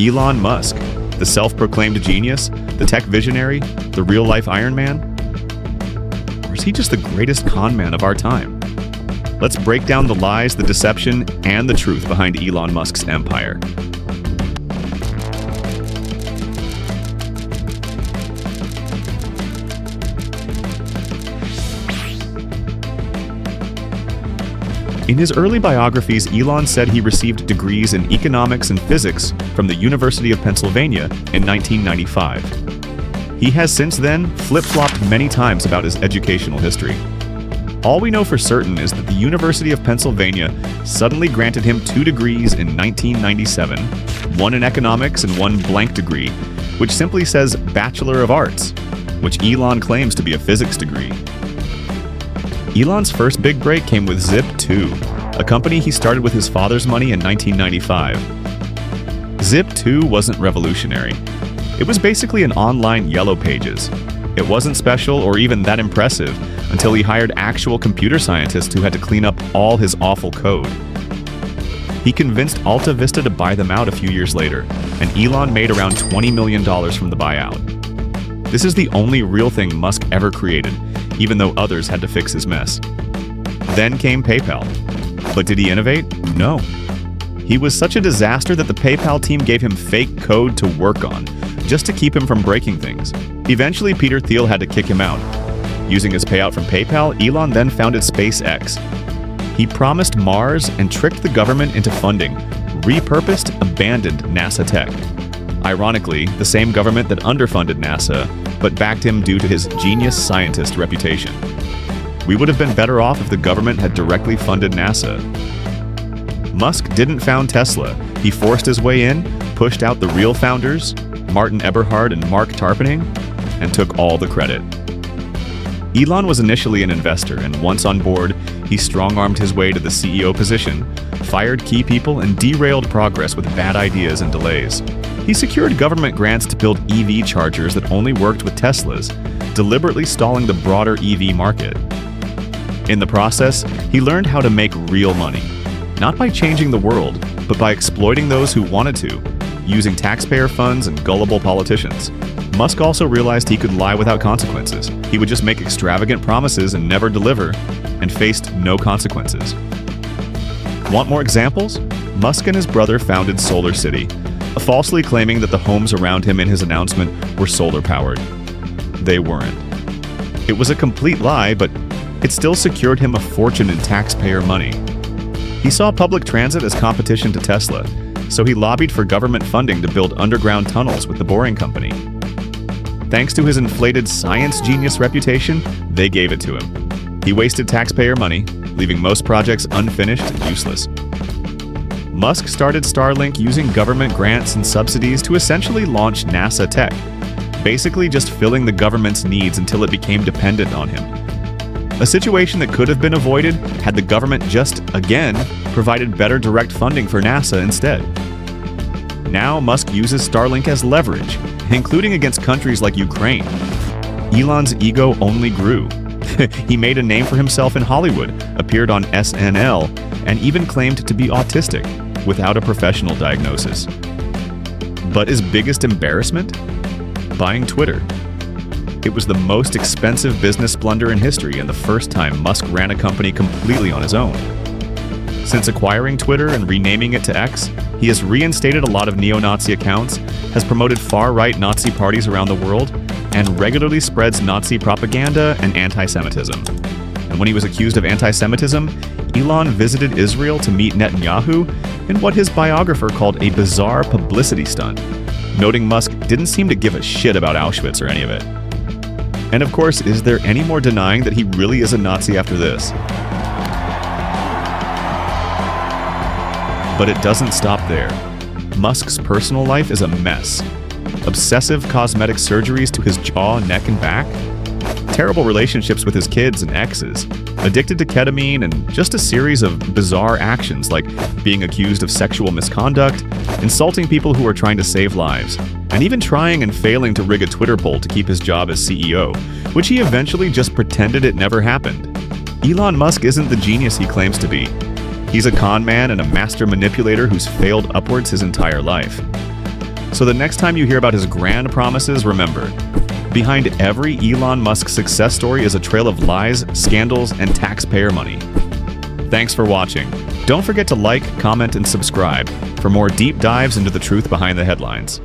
Elon Musk, the self-proclaimed genius, the tech visionary, the real-life Iron Man? Or is he just the greatest con man of our time? Let's break down the lies, the deception, and the truth behind Elon Musk's empire. In his early biographies, Elon said he received degrees in economics and physics from the University of Pennsylvania in 1995. He has since then flip-flopped many times about his educational history. All we know for certain is that the University of Pennsylvania suddenly granted him 2 degrees in 1997, one in economics and one blank degree, which simply says Bachelor of Arts, which Elon claims to be a physics degree. Elon's first big break came with Zip2, a company he started with his father's money in 1995. Zip2 wasn't revolutionary. It was basically an online Yellow Pages. It wasn't special or even that impressive until he hired actual computer scientists who had to clean up all his awful code. He convinced Alta Vista to buy them out a few years later, and Elon made around $20 million from the buyout. This is the only real thing Musk ever created, even though others had to fix his mess. Then came PayPal. But did he innovate? No. He was such a disaster that the PayPal team gave him fake code to work on, just to keep him from breaking things. Eventually, Peter Thiel had to kick him out. Using his payout from PayPal, Elon then founded SpaceX. He promised Mars and tricked the government into funding repurposed, abandoned NASA tech. Ironically, the same government that underfunded NASA, but backed him due to his genius scientist reputation. We would have been better off if the government had directly funded NASA. Musk didn't found Tesla. He forced his way in, pushed out the real founders, Martin Eberhard and Mark Tarpenning, and took all the credit. Elon was initially an investor, and once on board, he strong-armed his way to the CEO position, fired key people, and derailed progress with bad ideas and delays. He secured government grants to build EV chargers that only worked with Teslas, deliberately stalling the broader EV market. In the process, he learned how to make real money, not by changing the world, but by exploiting those who wanted to, using taxpayer funds and gullible politicians. Musk also realized he could lie without consequences. He would just make extravagant promises and never deliver, and faced no consequences. Want more examples? Musk and his brother founded SolarCity, falsely claiming that the homes around him in his announcement were solar-powered. They weren't. It was a complete lie, but it still secured him a fortune in taxpayer money. He saw public transit as competition to Tesla, so he lobbied for government funding to build underground tunnels with the Boring Company. Thanks to his inflated science genius reputation, they gave it to him. He wasted taxpayer money, leaving most projects unfinished and useless. Musk started Starlink using government grants and subsidies to essentially launch NASA tech, basically just filling the government's needs until it became dependent on him. A situation that could have been avoided had the government just, again, provided better direct funding for NASA instead. Now Musk uses Starlink as leverage, including against countries like Ukraine. Elon's ego only grew. He made a name for himself in Hollywood, appeared on SNL, and even claimed to be autistic, without a professional diagnosis. But his biggest embarrassment? Buying Twitter. It was the most expensive business blunder in history and the first time Musk ran a company completely on his own. Since acquiring Twitter and renaming it to X, he has reinstated a lot of neo-Nazi accounts, has promoted far-right Nazi parties around the world, and regularly spreads Nazi propaganda and anti-Semitism. And when he was accused of anti-Semitism, Elon visited Israel to meet Netanyahu in what his biographer called a bizarre publicity stunt, noting Musk didn't seem to give a shit about Auschwitz or any of it. And of course, is there any more denying that he really is a Nazi after this? But it doesn't stop there. Musk's personal life is a mess. Obsessive cosmetic surgeries to his jaw, neck, and back. Terrible relationships with his kids and exes. Addicted to ketamine, and just a series of bizarre actions like being accused of sexual misconduct, insulting people who are trying to save lives, and even trying and failing to rig a Twitter poll to keep his job as CEO, which he eventually just pretended it never happened. Elon Musk isn't the genius he claims to be. He's a con man and a master manipulator who's failed upwards his entire life. So the next time you hear about his grand promises, remember, behind every Elon Musk success story is a trail of lies, scandals, and taxpayer money. Thanks for watching. Don't forget to like, comment, and subscribe for more deep dives into the truth behind the headlines.